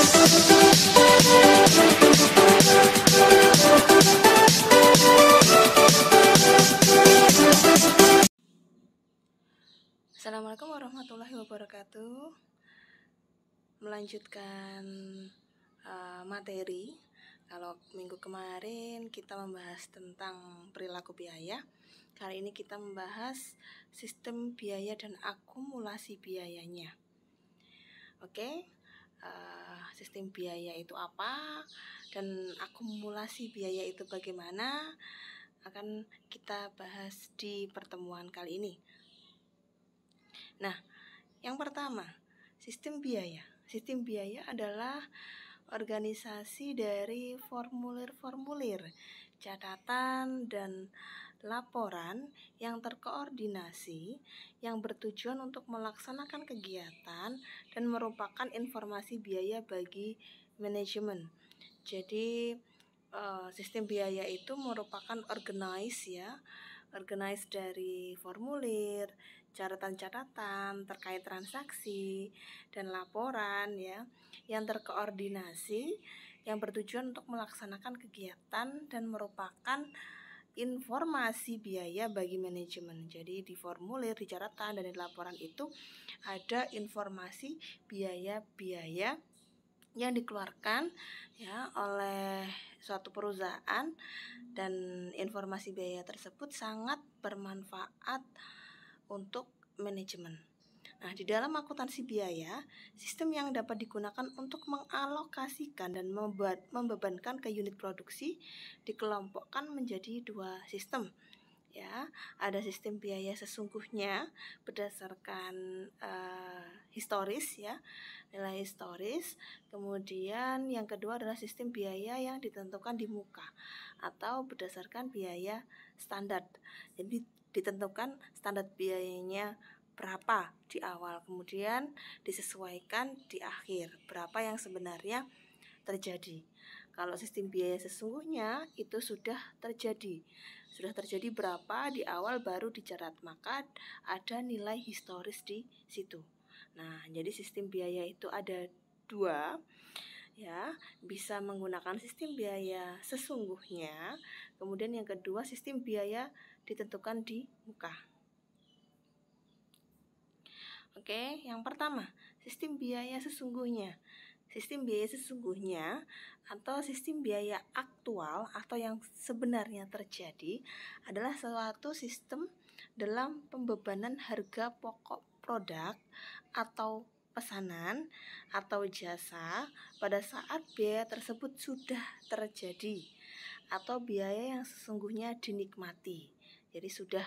Assalamualaikum warahmatullahi wabarakatuh. Melanjutkan materi. Kalau minggu kemarin kita membahas tentang perilaku biaya, kali ini kita membahas sistem biaya dan akumulasi biayanya. Oke, sistem biaya itu apa dan akumulasi biaya itu bagaimana, akan kita bahas di pertemuan kali ini. Nah, yang pertama, sistem biaya. Sistem biaya adalah organisasi dari formulir-formulir, catatan, dan laporan yang terkoordinasi yang bertujuan untuk melaksanakan kegiatan dan merupakan informasi biaya bagi manajemen. Jadi sistem biaya itu merupakan organize dari formulir, catatan-catatan terkait transaksi dan laporan yang terkoordinasi yang bertujuan untuk melaksanakan kegiatan dan merupakan informasi biaya bagi manajemen. Jadi di formulir, di catatan, dan di laporan itu ada informasi biaya-biaya yang dikeluarkan oleh suatu perusahaan, dan informasi biaya tersebut sangat bermanfaat untuk manajemen. Nah, di dalam akuntansi biaya, sistem yang dapat digunakan untuk mengalokasikan dan membebankan ke unit produksi dikelompokkan menjadi dua sistem. Ada sistem biaya sesungguhnya berdasarkan historis, nilai historis. Kemudian yang kedua adalah sistem biaya yang ditentukan di muka atau berdasarkan biaya standar. Jadi ditentukan standar biayanya berapa di awal, kemudian disesuaikan di akhir berapa yang sebenarnya terjadi. Kalau sistem biaya sesungguhnya itu sudah terjadi berapa di awal baru dicatat, maka ada nilai historis di situ. Nah, jadi sistem biaya itu ada dua, bisa menggunakan sistem biaya sesungguhnya, kemudian yang kedua sistem biaya ditentukan di muka. Oke, yang pertama, sistem biaya sesungguhnya. Sistem biaya sesungguhnya atau sistem biaya aktual atau yang sebenarnya terjadi adalah suatu sistem dalam pembebanan harga pokok produk atau pesanan atau jasa pada saat biaya tersebut sudah terjadi atau biaya yang sesungguhnya dinikmati. Jadi sudah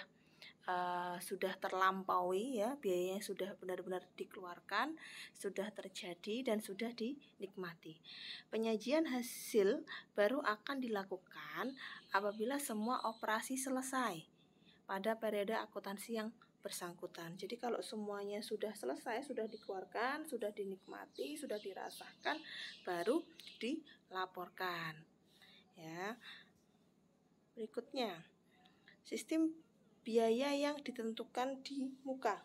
terlampaui, biayanya sudah benar-benar dikeluarkan, sudah terjadi dan sudah dinikmati. Penyajian hasil baru akan dilakukan apabila semua operasi selesai pada periode akuntansi yang bersangkutan. Jadi kalau semuanya sudah selesai, sudah dikeluarkan, sudah dinikmati, sudah dirasakan, baru dilaporkan. Berikutnya, sistem biaya yang ditentukan di muka.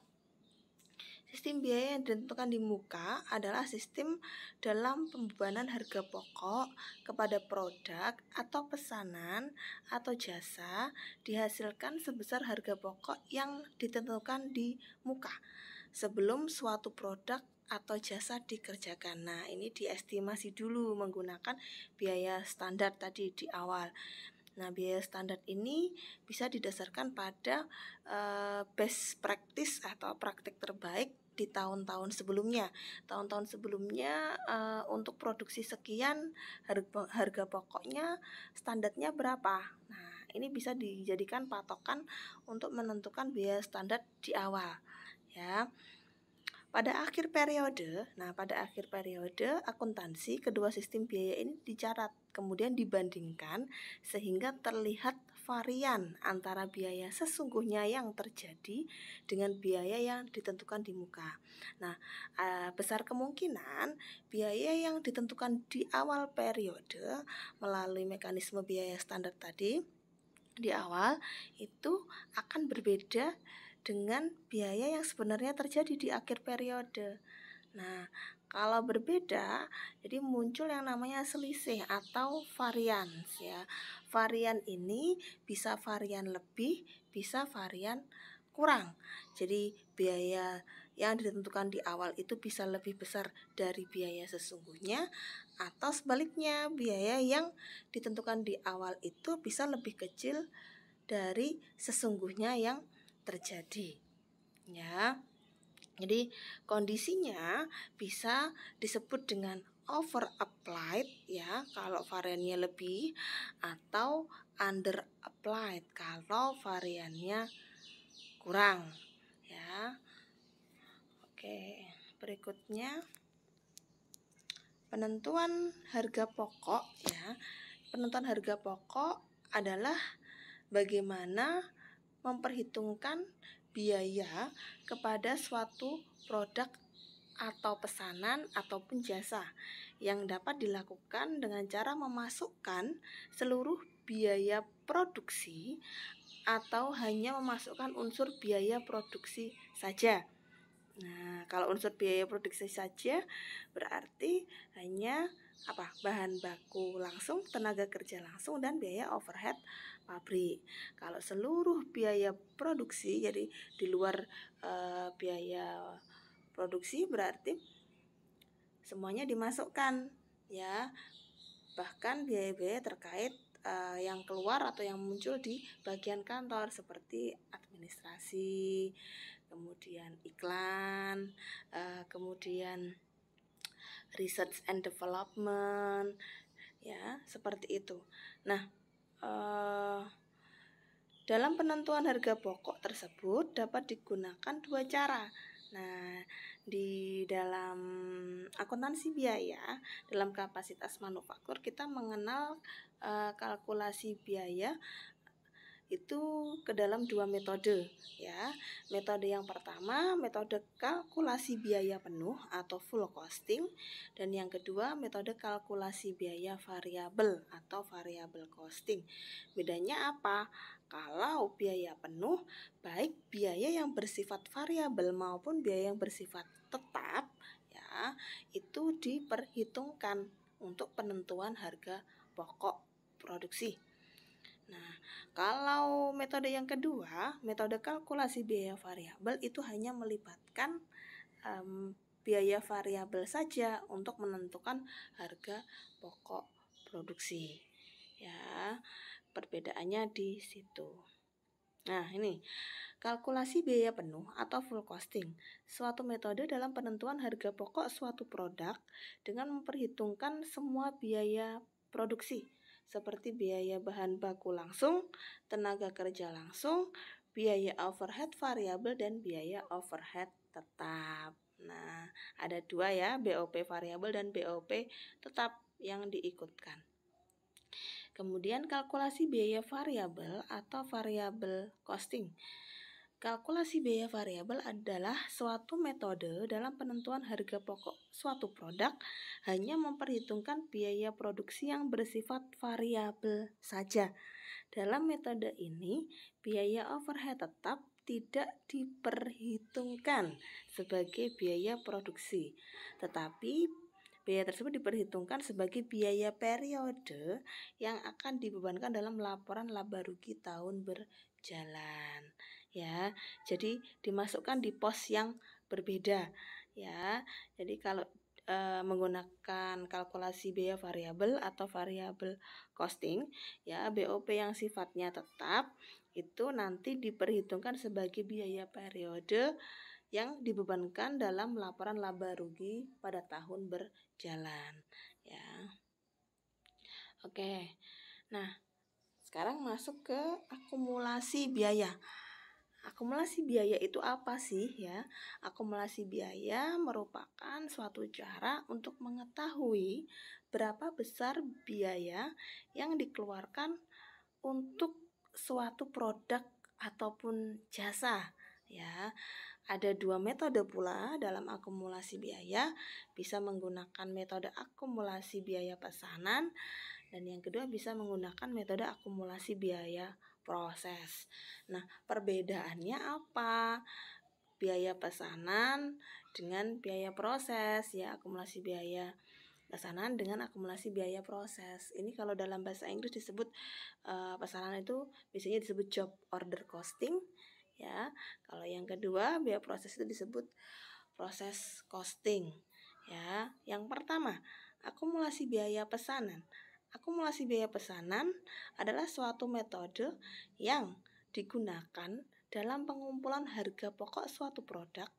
Sistem biaya yang ditentukan di muka adalah sistem dalam pembebanan harga pokok kepada produk atau pesanan atau jasa dihasilkan sebesar harga pokok yang ditentukan di muka sebelum suatu produk atau jasa dikerjakan. Nah, ini diestimasi dulu menggunakan biaya standar tadi di awal. Nah, biaya standar ini bisa didasarkan pada best practice atau praktik terbaik di tahun-tahun sebelumnya. Tahun-tahun sebelumnya untuk produksi sekian harga pokoknya standarnya berapa. Nah, ini bisa dijadikan patokan untuk menentukan biaya standar di awal. Pada akhir periode akuntansi, kedua sistem biaya ini dicatat, kemudian dibandingkan sehingga terlihat varian antara biaya sesungguhnya yang terjadi dengan biaya yang ditentukan di muka. Nah, besar kemungkinan biaya yang ditentukan di awal periode melalui mekanisme biaya standar tadi di awal itu akan berbeda dengan biaya yang sebenarnya terjadi di akhir periode. Nah, Kalau berbeda, jadi muncul yang namanya selisih atau varians ya. Varian ini bisa varian lebih, bisa varian kurang. Jadi biaya yang ditentukan di awal itu bisa lebih besar dari biaya sesungguhnya, atau sebaliknya biaya yang ditentukan di awal itu bisa lebih kecil dari sesungguhnya yang terjadi. Ya. Jadi kondisinya bisa disebut dengan over applied ya kalau variannya lebih, atau under applied kalau variannya kurang ya. Oke, berikutnya penentuan harga pokok ya. Penentuan harga pokok adalah bagaimana memperhitungkan biaya kepada suatu produk atau pesanan ataupun jasa yang dapat dilakukan dengan cara memasukkan seluruh biaya produksi atau hanya memasukkan unsur biaya produksi saja. Nah, kalau unsur biaya produksi saja berarti hanya bahan baku langsung, tenaga kerja langsung, dan biaya overhead pabrik. Kalau seluruh biaya produksi, jadi di luar biaya produksi, berarti semuanya dimasukkan ya, bahkan biaya-biaya terkait yang keluar atau yang muncul di bagian kantor seperti administrasi, kemudian iklan, kemudian research and development ya, seperti itu. Nah, dalam penentuan harga pokok tersebut dapat digunakan dua cara. Nah, di dalam akuntansi biaya, dalam kapasitas manufaktur kita mengenal kalkulasi biaya itu ke dalam dua metode ya. Metode yang pertama, metode kalkulasi biaya penuh atau full costing, dan yang kedua metode kalkulasi biaya variabel atau variable costing. Bedanya apa? Kalau biaya penuh, baik biaya yang bersifat variabel maupun biaya yang bersifat tetap ya, itu diperhitungkan untuk penentuan harga pokok produksi. Nah, kalau metode yang kedua, metode kalkulasi biaya variabel, itu hanya melibatkan biaya variabel saja untuk menentukan harga pokok produksi. Ya, perbedaannya di situ. Nah, ini kalkulasi biaya penuh atau full costing, suatu metode dalam penentuan harga pokok suatu produk dengan memperhitungkan semua biaya produksi seperti biaya bahan baku langsung, tenaga kerja langsung, biaya overhead variabel, dan biaya overhead tetap. Nah, ada dua ya, BOP variabel dan BOP tetap yang diikutkan. Kemudian kalkulasi biaya variabel atau variable costing. Kalkulasi biaya variabel adalah suatu metode dalam penentuan harga pokok suatu produk hanya memperhitungkan biaya produksi yang bersifat variabel saja. Dalam metode ini, biaya overhead tetap tidak diperhitungkan sebagai biaya produksi, tetapi biaya tersebut diperhitungkan sebagai biaya periode yang akan dibebankan dalam laporan laba rugi tahun berjalan. Ya, jadi dimasukkan di pos yang berbeda. Ya, jadi kalau menggunakan kalkulasi biaya variabel atau variable costing, ya BOP yang sifatnya tetap itu nanti diperhitungkan sebagai biaya periode yang dibebankan dalam laporan laba rugi pada tahun berjalan ya. Oke. Nah, sekarang masuk ke akumulasi biaya. Akumulasi biaya itu apa sih ya? Akumulasi biaya merupakan suatu cara untuk mengetahui berapa besar biaya yang dikeluarkan untuk suatu produk ataupun jasa ya. Ada dua metode pula dalam akumulasi biaya, bisa menggunakan metode akumulasi biaya pesanan, dan yang kedua bisa menggunakan metode akumulasi biaya proses. Nah, perbedaannya apa? biaya pesanan dengan biaya proses, ya, akumulasi biaya pesanan dengan akumulasi biaya proses. Ini kalau dalam bahasa Inggris disebut pesanan itu biasanya disebut job order costing, ya. Kalau yang kedua biaya proses itu disebut proses costing, ya. Yang pertama, akumulasi biaya pesanan. Akumulasi biaya pesanan adalah suatu metode yang digunakan dalam pengumpulan harga pokok suatu produk,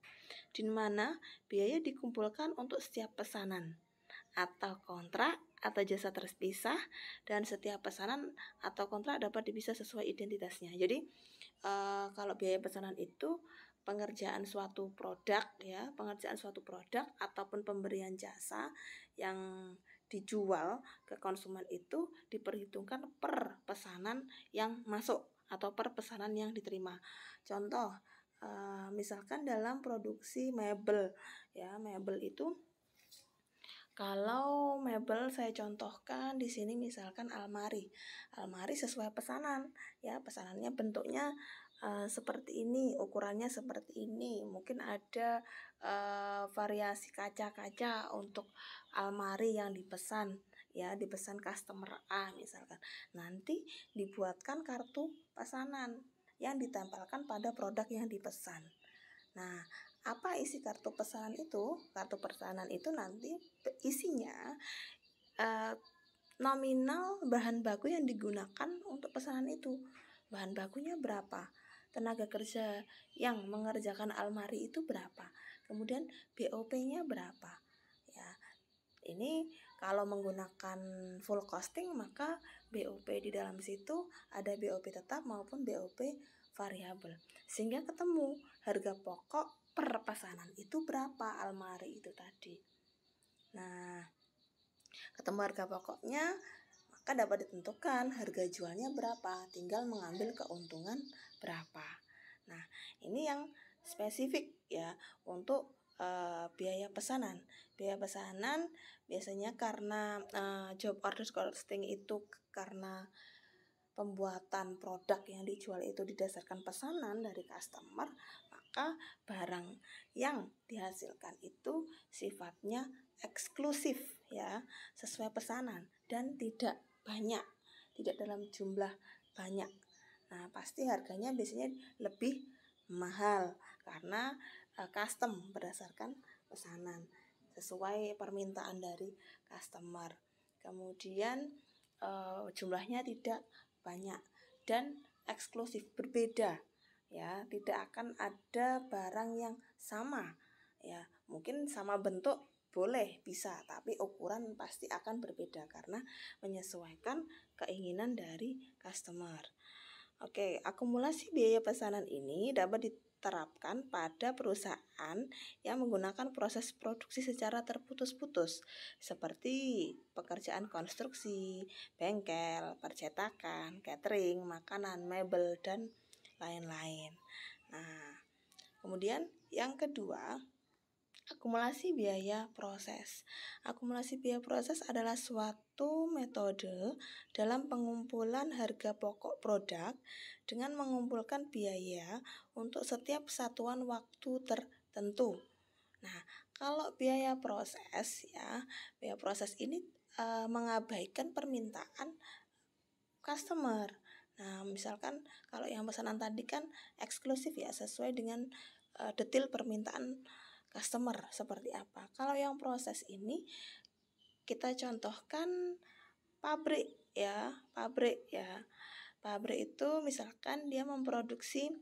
di mana biaya dikumpulkan untuk setiap pesanan atau kontrak atau jasa terpisah, dan setiap pesanan atau kontrak dapat dipisah sesuai identitasnya. Jadi kalau biaya pesanan itu pengerjaan suatu produk, ya, pengerjaan suatu produk ataupun pemberian jasa yang dijual ke konsumen itu diperhitungkan per pesanan yang masuk atau per pesanan yang diterima. Contoh, misalkan dalam produksi mebel, ya, mebel itu, kalau mebel saya contohkan di sini misalkan almari. Almari sesuai pesanan, ya, pesanannya bentuknya seperti ini, ukurannya seperti ini. Mungkin ada variasi kaca-kaca untuk almari yang dipesan, ya, dipesan customer A misalkan. Nanti dibuatkan kartu pesanan yang ditempelkan pada produk yang dipesan. Nah, apa isi kartu pesanan itu? Kartu pesanan itu nanti isinya nominal bahan baku yang digunakan untuk pesanan itu. Bahan bakunya berapa? Tenaga kerja yang mengerjakan almari itu berapa? Kemudian BOP-nya berapa? Ya, ini kalau menggunakan full costing maka BOP di dalam situ ada BOP tetap maupun BOP variabel. Sehingga ketemu harga pokok per pesanan itu berapa almari itu tadi. Nah, ketemu harga pokoknya, maka dapat ditentukan harga jualnya berapa, tinggal mengambil keuntungan berapa. Nah, ini yang spesifik, ya, untuk biaya pesanan. Biaya pesanan biasanya karena job order costing itu karena pembuatan produk yang dijual itu didasarkan pesanan dari customer, maka barang yang dihasilkan itu sifatnya eksklusif, ya, sesuai pesanan dan tidak banyak, tidak dalam jumlah banyak. Nah, pasti harganya biasanya lebih mahal karena custom berdasarkan pesanan sesuai permintaan dari customer. Kemudian jumlahnya tidak banyak dan eksklusif, berbeda, ya, tidak akan ada barang yang sama, ya. Mungkin sama bentuk boleh, bisa, tapi ukuran pasti akan berbeda karena menyesuaikan keinginan dari customer. Oke, akumulasi biaya pesanan ini dapat diterapkan pada perusahaan yang menggunakan proses produksi secara terputus-putus, seperti pekerjaan konstruksi, bengkel, percetakan, catering, makanan, mebel, dan lain-lain. Nah, kemudian yang kedua, akumulasi biaya proses. Akumulasi biaya proses adalah suatu metode dalam pengumpulan harga pokok produk dengan mengumpulkan biaya untuk setiap satuan waktu tertentu. Nah, kalau biaya proses, ya, biaya proses ini mengabaikan permintaan customer. Nah, misalkan kalau yang pesanan tadi kan eksklusif, ya, sesuai dengan detail permintaan customer seperti apa. Kalau yang proses ini kita contohkan pabrik, ya, pabrik, ya. Pabrik itu misalkan dia memproduksi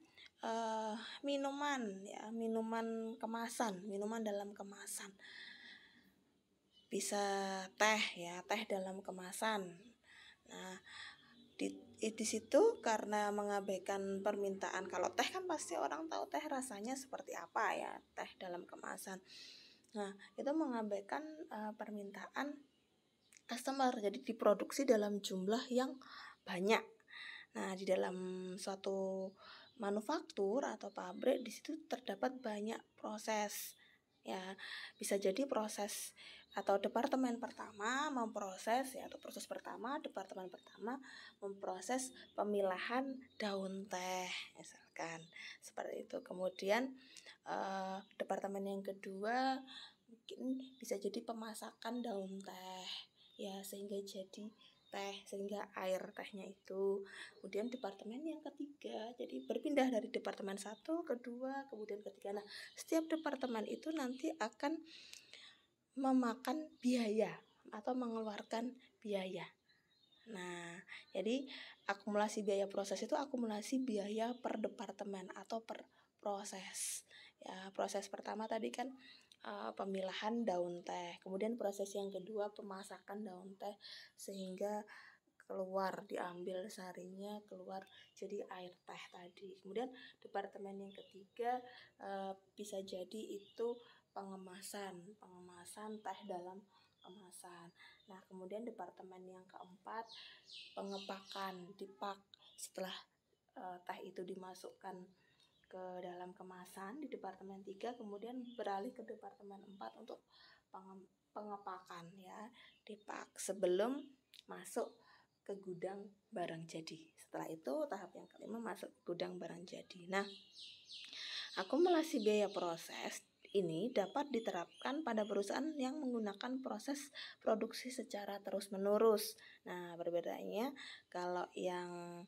minuman, ya, minuman kemasan, minuman dalam kemasan. Bisa teh, ya, teh dalam kemasan. Nah, di situ karena mengabaikan permintaan, kalau teh kan pasti orang tahu teh rasanya seperti apa, ya, teh dalam kemasan. Nah, itu mengabaikan permintaan customer, jadi diproduksi dalam jumlah yang banyak. Nah, di dalam suatu manufaktur atau pabrik di situ terdapat banyak proses, Ya, bisa jadi proses atau departemen pertama memproses ya, atau proses pertama, departemen pertama memproses pemilahan daun teh misalkan seperti itu. Kemudian departemen yang kedua mungkin bisa jadi pemasakan daun teh ya, sehingga jadi teh, sehingga air tehnya itu. Kemudian departemen yang ketiga, jadi berpindah dari departemen satu, kedua, kemudian ketiga. Nah, setiap departemen itu nanti akan memakan biaya atau mengeluarkan biaya. Nah, jadi akumulasi biaya proses itu akumulasi biaya per departemen atau per proses. Ya, proses pertama tadi kan pemilahan daun teh. Kemudian proses yang kedua pemasakan daun teh sehingga keluar, diambil sarinya, keluar jadi air teh tadi. Kemudian departemen yang ketiga bisa jadi itu pengemasan teh dalam kemasan. Nah, kemudian departemen yang keempat pengepakan, dipak. Setelah teh itu dimasukkan ke dalam kemasan di departemen 3, kemudian beralih ke departemen 4 untuk pengepakan ya, dipak sebelum masuk ke gudang barang jadi. Setelah itu tahap yang kelima masuk ke gudang barang jadi. Nah, akumulasi biaya proses ini dapat diterapkan pada perusahaan yang menggunakan proses produksi secara terus-menerus. Nah, perbedaannya kalau yang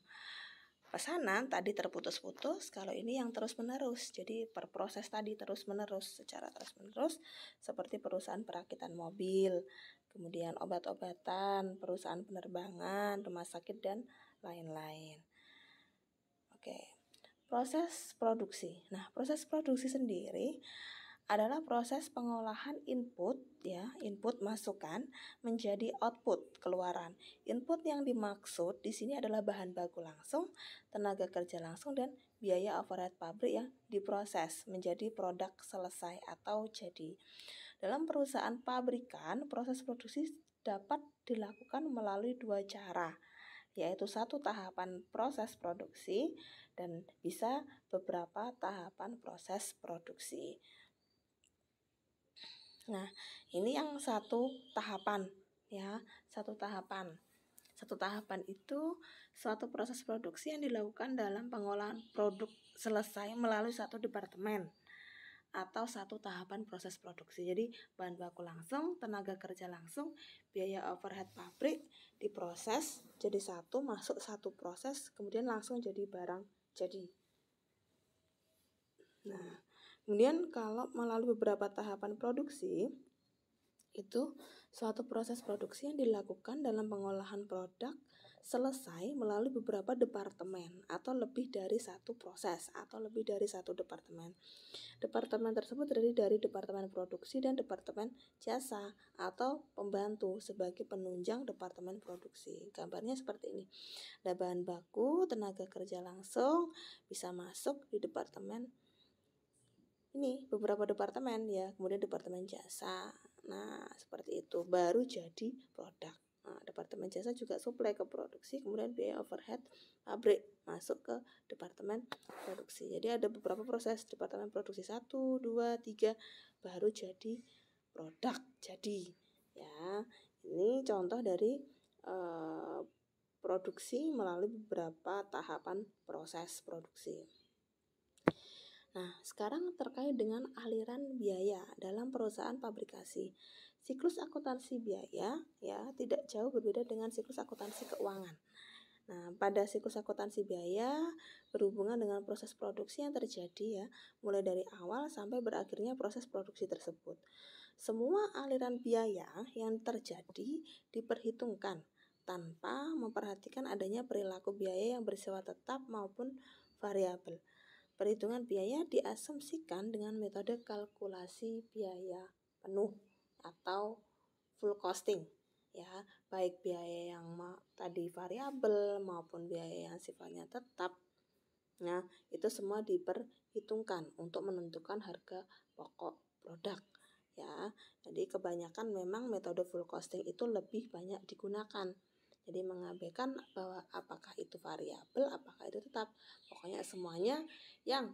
pesanan tadi terputus-putus, kalau ini yang terus-menerus. Jadi per proses tadi terus-menerus, secara terus-menerus, seperti perusahaan perakitan mobil, kemudian obat-obatan, perusahaan penerbangan, rumah sakit, dan lain-lain. Oke. Proses produksi. Nah, proses produksi sendiri adalah proses pengolahan input ya, input masukan menjadi output keluaran. Input yang dimaksud di sini adalah bahan baku langsung, tenaga kerja langsung, dan biaya overhead pabrik yang diproses menjadi produk selesai atau jadi. Dalam perusahaan pabrikan, proses produksi dapat dilakukan melalui dua cara, yaitu satu tahapan proses produksi dan bisa beberapa tahapan proses produksi. Nah, ini yang satu tahapan ya, satu tahapan. Satu tahapan itu suatu proses produksi yang dilakukan dalam pengolahan produk selesai melalui satu departemen atau satu tahapan proses produksi. Jadi bahan baku langsung, tenaga kerja langsung, biaya overhead pabrik diproses jadi satu, masuk satu proses, kemudian langsung jadi barang jadi. Nah, kemudian kalau melalui beberapa tahapan produksi, itu suatu proses produksi yang dilakukan dalam pengolahan produk selesai melalui beberapa departemen atau lebih dari satu proses atau lebih dari satu departemen. Departemen tersebut terdiri dari departemen produksi dan departemen jasa atau pembantu sebagai penunjang departemen produksi. Gambarnya seperti ini. Ada bahan baku, tenaga kerja langsung bisa masuk di departemen ini, beberapa departemen ya, kemudian departemen jasa. Nah, seperti itu baru jadi produk. Nah, departemen jasa juga suplai ke produksi, kemudian biaya overhead pabrik masuk ke departemen produksi. Jadi ada beberapa proses departemen produksi 1, 2, 3 baru jadi produk jadi. Ya, ini contoh dari produksi melalui beberapa tahapan proses produksi. Nah, sekarang terkait dengan aliran biaya dalam perusahaan pabrikasi. Siklus akuntansi biaya ya tidak jauh berbeda dengan siklus akuntansi keuangan. Nah, pada siklus akuntansi biaya berhubungan dengan proses produksi yang terjadi ya, mulai dari awal sampai berakhirnya proses produksi tersebut. Semua aliran biaya yang terjadi diperhitungkan tanpa memperhatikan adanya perilaku biaya yang bersifat tetap maupun variabel. Perhitungan biaya diasumsikan dengan metode kalkulasi biaya penuh atau full costing ya, baik biaya yang tadi variabel maupun biaya yang sifatnya tetap. Nah, itu semua diperhitungkan untuk menentukan harga pokok produk ya. Jadi kebanyakan memang metode full costing itu lebih banyak digunakan. Jadi mengabaikan bahwa apakah itu variabel, apakah itu tetap. Pokoknya semuanya yang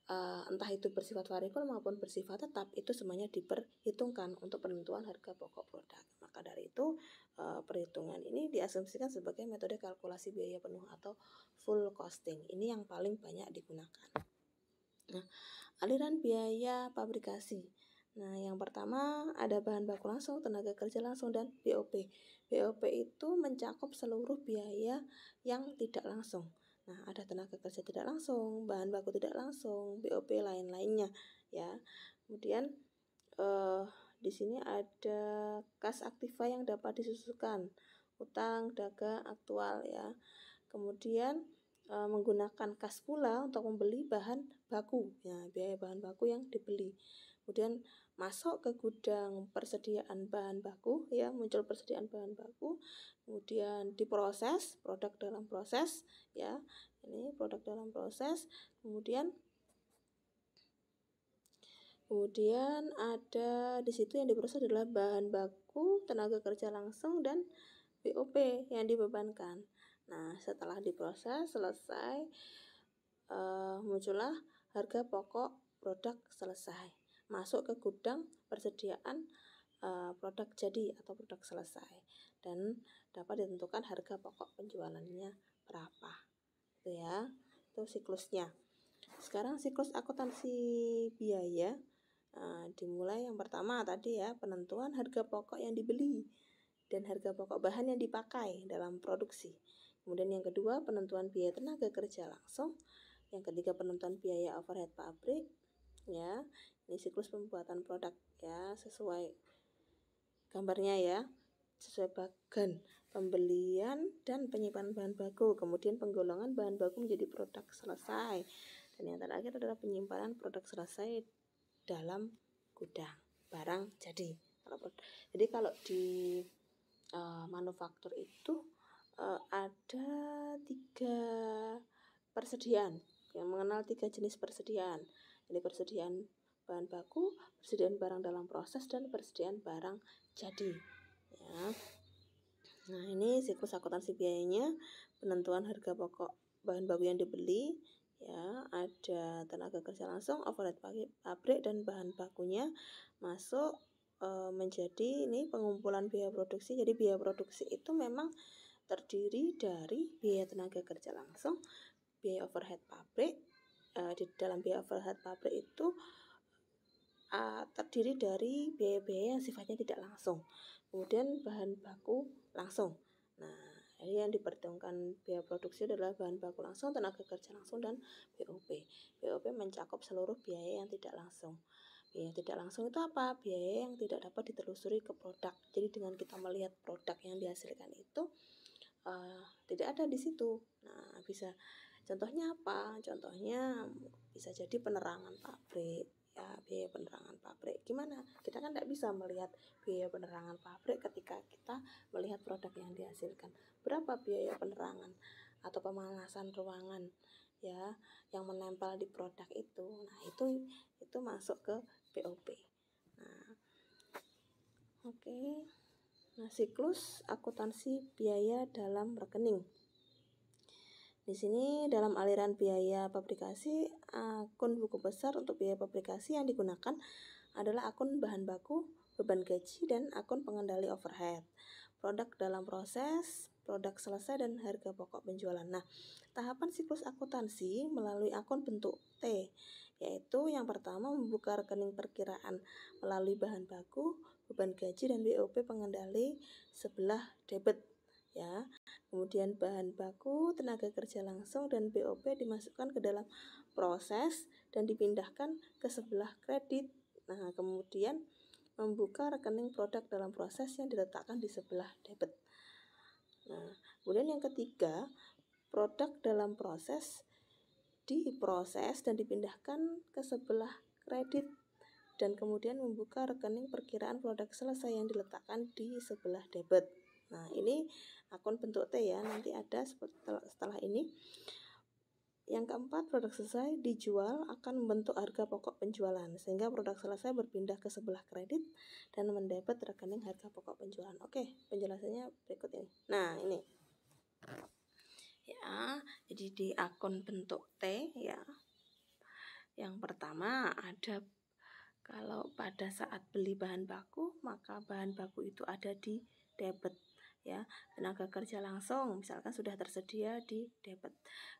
entah itu bersifat variabel maupun bersifat tetap, itu semuanya diperhitungkan untuk penentuan harga pokok produk. Maka dari itu perhitungan ini diasumsikan sebagai metode kalkulasi biaya penuh atau full costing. Ini yang paling banyak digunakan. Nah, aliran biaya pabrikasi. Nah, yang pertama ada bahan baku langsung, tenaga kerja langsung, dan BOP. BOP itu mencakup seluruh biaya yang tidak langsung. Nah, ada tenaga kerja tidak langsung, bahan baku tidak langsung, BOP lain-lainnya ya. Kemudian di sini ada kas aktiva yang dapat disusukan, utang, dagang, aktual ya. Kemudian menggunakan kas pula untuk membeli bahan baku, ya, biaya bahan baku yang dibeli. Kemudian masuk ke gudang persediaan bahan baku, ya, muncul persediaan bahan baku. Kemudian diproses, produk dalam proses, ya, ini produk dalam proses. Kemudian ada di situ yang diproses adalah bahan baku, tenaga kerja langsung, dan BOP yang dibebankan. Nah, setelah diproses selesai, muncullah harga pokok produk selesai. Masuk ke gudang persediaan produk jadi atau produk selesai, dan dapat ditentukan harga pokok penjualannya berapa. Itu ya, itu siklusnya. Sekarang siklus akuntansi biaya. Dimulai yang pertama tadi ya, penentuan harga pokok yang dibeli dan harga pokok bahan yang dipakai dalam produksi. Kemudian yang kedua, penentuan biaya tenaga kerja langsung. Yang ketiga, penentuan biaya overhead pabrik. Ya, ini siklus pembuatan produk ya, sesuai gambarnya ya, sesuai bagan pembelian dan penyimpanan bahan baku, kemudian penggolongan bahan baku menjadi produk selesai, dan yang terakhir adalah penyimpanan produk selesai dalam gudang barang jadi. Jadi kalau di manufaktur itu ada 3 persediaan yang mengenal 3 jenis persediaan. Jadi persediaan bahan baku, persediaan barang dalam proses, dan persediaan barang jadi ya. Nah, ini siklus akuntansi biayanya, penentuan harga pokok bahan baku yang dibeli ya, ada tenaga kerja langsung, overhead pabrik, dan bahan bakunya masuk menjadi ini pengumpulan biaya produksi. Jadi biaya produksi itu memang terdiri dari biaya tenaga kerja langsung, biaya overhead pabrik. Di dalam biaya overhead pabrik itu terdiri dari biaya-biaya yang sifatnya tidak langsung, kemudian bahan baku langsung. Nah, ini yang diperhitungkan biaya produksi adalah bahan baku langsung, tenaga kerja langsung, dan BOP. BOP mencakup seluruh biaya yang tidak langsung. Biaya tidak langsung itu apa? Biaya yang tidak dapat ditelusuri ke produk. Jadi dengan kita melihat produk yang dihasilkan itu tidak ada di situ. Nah, bisa contohnya apa? Contohnya bisa jadi penerangan pabrik. Ya, biaya penerangan pabrik. Gimana? Kita kan tidak bisa melihat biaya penerangan pabrik ketika kita melihat produk yang dihasilkan. Berapa biaya penerangan atau pemanasan ruangan ya yang menempel di produk itu. Nah, itu masuk ke BOP. Nah, oke. Nah, siklus akuntansi biaya dalam rekening. Di sini dalam aliran biaya pabrikasi, akun buku besar untuk biaya pabrikasi yang digunakan adalah akun bahan baku, beban gaji, dan akun pengendali overhead. Produk dalam proses, produk selesai, dan harga pokok penjualan. Nah, tahapan siklus akuntansi melalui akun bentuk T, yaitu yang pertama membuka rekening perkiraan melalui bahan baku, beban gaji, dan BOP pengendali sebelah debit ya. Kemudian bahan baku, tenaga kerja langsung, dan BOP dimasukkan ke dalam proses dan dipindahkan ke sebelah kredit. Nah, kemudian membuka rekening produk dalam proses yang diletakkan di sebelah debit. Nah, kemudian yang ketiga, produk dalam proses diproses dan dipindahkan ke sebelah kredit, dan kemudian membuka rekening perkiraan produk selesai yang diletakkan di sebelah debit. Nah, ini akun bentuk T ya, nanti ada setelah ini. Yang keempat, produk selesai dijual akan membentuk harga pokok penjualan, sehingga produk selesai berpindah ke sebelah kredit dan mendebet rekening harga pokok penjualan. Oke, penjelasannya berikut ini. Nah, ini ya, jadi di akun bentuk T ya, Yang pertama ada, kalau pada saat beli bahan baku, maka bahan baku itu ada di debit ya. Tenaga kerja langsung misalkan sudah tersedia di debit.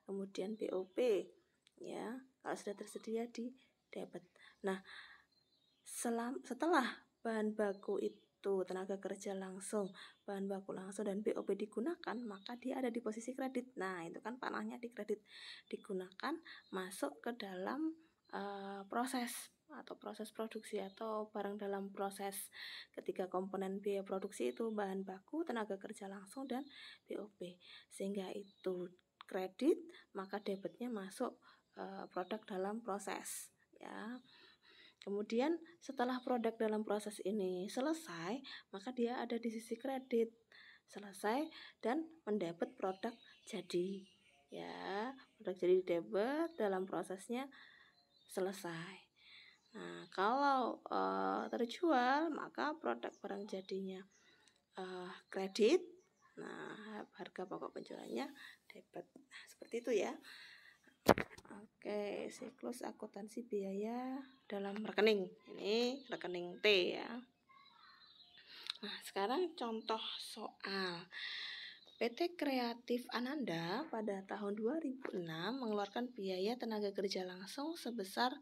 Kemudian BOP ya, kalau sudah tersedia di debit. Nah, setelah bahan baku itu, tenaga kerja langsung, bahan baku langsung dan BOP digunakan, maka dia ada di posisi kredit. Nah, itu kan panahnya di kredit, digunakan masuk ke dalam proses atau proses produksi atau barang dalam proses. Ketiga komponen biaya produksi itu bahan baku, tenaga kerja langsung, dan BOP. Sehingga itu kredit, maka debitnya masuk produk dalam proses ya. Kemudian setelah produk dalam proses ini selesai, maka dia ada di sisi kredit, selesai dan mendebet produk jadi ya. Produk jadi debit dalam prosesnya selesai. Nah, kalau terjual, maka produk barang jadinya kredit. Nah, harga pokok penjualannya debit. Nah, seperti itu ya. Oke, siklus akuntansi biaya dalam rekening. Ini rekening T ya. Nah, sekarang contoh soal. PT Kreatif Ananda pada tahun 2006 mengeluarkan biaya tenaga kerja langsung sebesar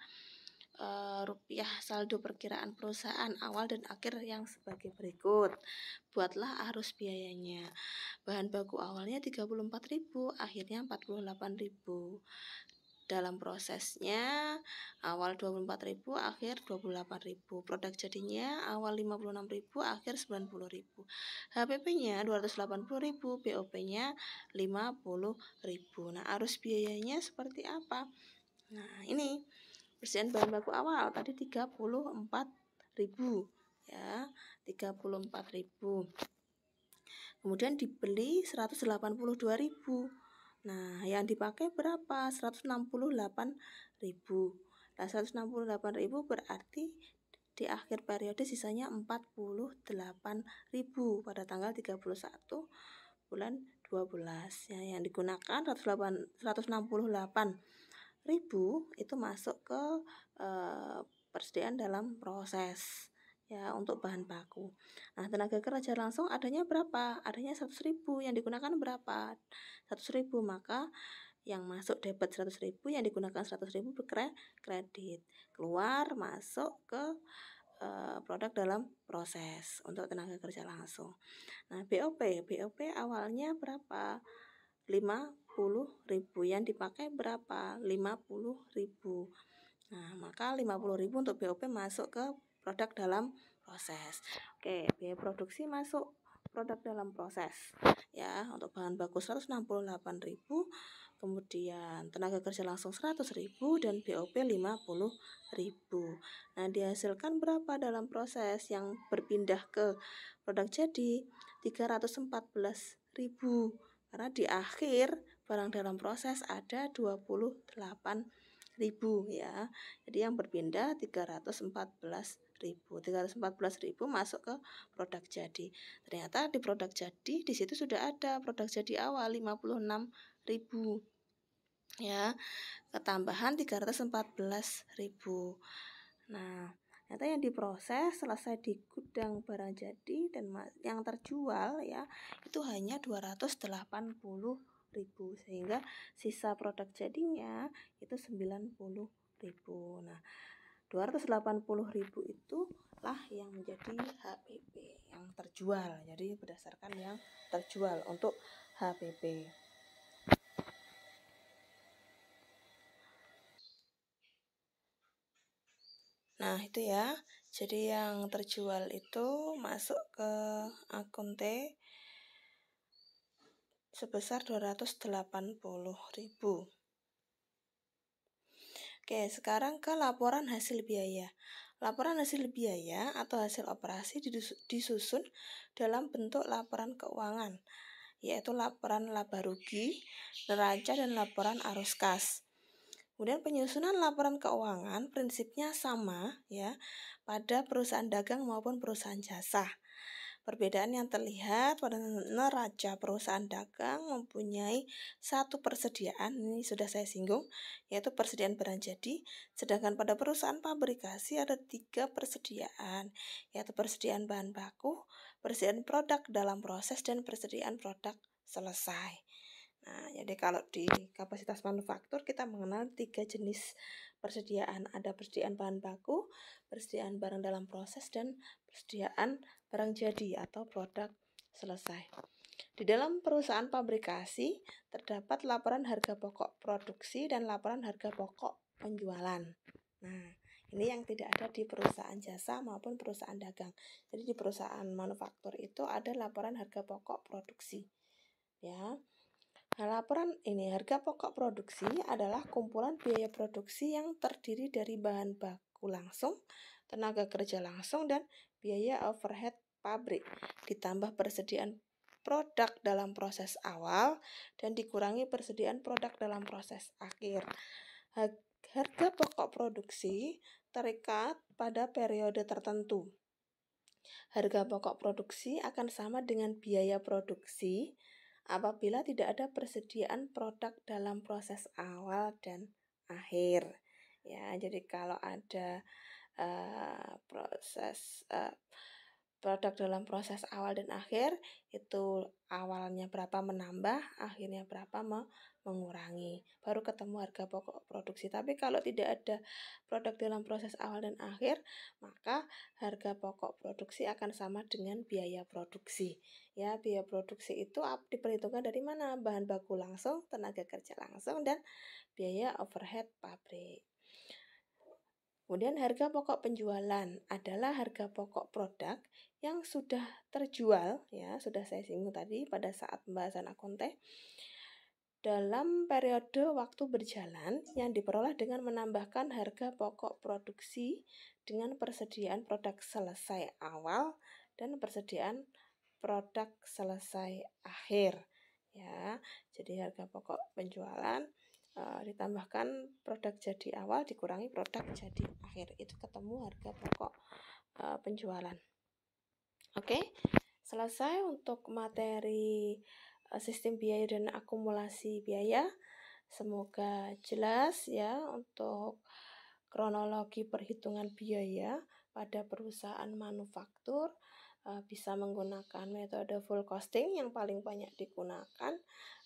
rupiah saldo perkiraan perusahaan awal dan akhir yang sebagai berikut. Buatlah arus biayanya. Bahan baku awalnya 34.000, akhirnya 48.000. Dalam prosesnya awal 24.000, akhir 28.000. Produk jadinya awal 56.000, akhir 90.000. HPP-nya 280.000, BOP-nya 50.000. Nah, arus biayanya seperti apa? Nah, ini persediaan bahan baku awal tadi 34.000 ya, 34.000. Kemudian dibeli 182.000. Nah, yang dipakai berapa? 168.000. Nah, 168.000 berarti di akhir periode sisanya 48.000 pada tanggal 31 bulan 12 ya. Yang digunakan 168.000 itu masuk ke persediaan dalam proses ya untuk bahan baku. Nah, tenaga kerja langsung adanya berapa? Adanya 100.000. Yang digunakan berapa? 100.000. Maka yang masuk debit 100.000, yang digunakan 100.000 kredit. Keluar masuk ke produk dalam proses untuk tenaga kerja langsung. Nah, BOP awalnya berapa? 50.000. Yang dipakai berapa? 50.000. Nah, maka 50.000 untuk BOP masuk ke produk dalam proses. Oke, biaya produksi masuk produk dalam proses ya. Untuk bahan baku 168.000, kemudian tenaga kerja langsung 100.000 dan BOP 50.000. Nah, dihasilkan berapa dalam proses yang berpindah ke produk jadi? 314.000. Karena di akhir barang dalam proses ada 28.000 ya. Jadi yang berpindah 314.000 masuk ke produk jadi. Ternyata di produk jadi di situ sudah ada produk jadi awal 56.000 ya, ketambahan 314.000. Nah, ternyata yang diproses selesai di gudang barang jadi dan yang terjual ya itu hanya 280.000, sehingga sisa produk jadinya itu 90.000. Nah, 280.000 itulah yang menjadi HPP yang terjual. Jadi berdasarkan yang terjual untuk HPP. Nah, itu ya. Jadi yang terjual itu masuk ke akun T sebesar 280.000. Oke, sekarang ke laporan hasil biaya. Laporan hasil biaya atau hasil operasi disusun dalam bentuk laporan keuangan, yaitu laporan laba rugi, neraca, dan laporan arus kas. Kemudian penyusunan laporan keuangan prinsipnya sama ya pada perusahaan dagang maupun perusahaan jasa. Perbedaan yang terlihat pada neraca perusahaan dagang mempunyai satu persediaan, ini sudah saya singgung, yaitu persediaan barang jadi, sedangkan pada perusahaan pabrikasi ada 3 persediaan, yaitu persediaan bahan baku, persediaan produk dalam proses, dan persediaan produk selesai. Nah, jadi kalau di kapasitas manufaktur kita mengenal 3 jenis persediaan. Ada persediaan bahan baku, persediaan barang dalam proses, dan persediaan barang jadi atau produk selesai. Di dalam perusahaan pabrikasi terdapat laporan harga pokok produksi dan laporan harga pokok penjualan. Nah, ini yang tidak ada di perusahaan jasa maupun perusahaan dagang. Jadi di perusahaan manufaktur itu ada laporan harga pokok produksi. Ya. Nah, laporan ini harga pokok produksi adalah kumpulan biaya produksi yang terdiri dari bahan baku langsung, tenaga kerja langsung, dan biaya overhead pabrik, ditambah persediaan produk dalam proses awal dan dikurangi persediaan produk dalam proses akhir. Harga pokok produksi terikat pada periode tertentu. Harga pokok produksi akan sama dengan biaya produksi apabila tidak ada persediaan produk dalam proses awal dan akhir. Ya, jadi kalau ada produk dalam proses awal dan akhir, itu awalnya berapa menambah, akhirnya berapa mengurangi. Baru ketemu harga pokok produksi. Tapi kalau tidak ada produk dalam proses awal dan akhir, maka harga pokok produksi akan sama dengan biaya produksi. Ya, biaya produksi itu diperhitungkan dari mana? Bahan baku langsung, tenaga kerja langsung, dan biaya overhead pabrik. Kemudian harga pokok penjualan adalah harga pokok produk yang sudah terjual, ya, sudah saya singgung tadi pada saat pembahasan akunte, dalam periode waktu berjalan yang diperoleh dengan menambahkan harga pokok produksi dengan persediaan produk selesai awal dan persediaan produk selesai akhir. Ya, jadi harga pokok penjualan ditambahkan produk jadi awal dikurangi produk jadi akhir, itu ketemu harga pokok penjualan. Oke, selesai untuk materi sistem biaya dan akumulasi biaya. Semoga jelas ya untuk kronologi perhitungan biaya pada perusahaan manufaktur. Bisa menggunakan metode full costing yang paling banyak digunakan.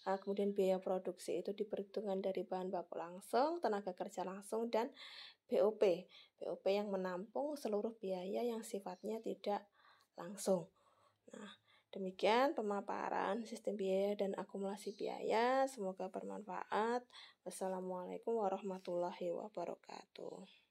Kemudian biaya produksi itu diperhitungkan dari bahan baku langsung, tenaga kerja langsung, dan BOP. BOP yang menampung seluruh biaya yang sifatnya tidak langsung. Nah, demikian pemaparan sistem biaya dan akumulasi biaya. Semoga bermanfaat. Wassalamualaikum warahmatullahi wabarakatuh.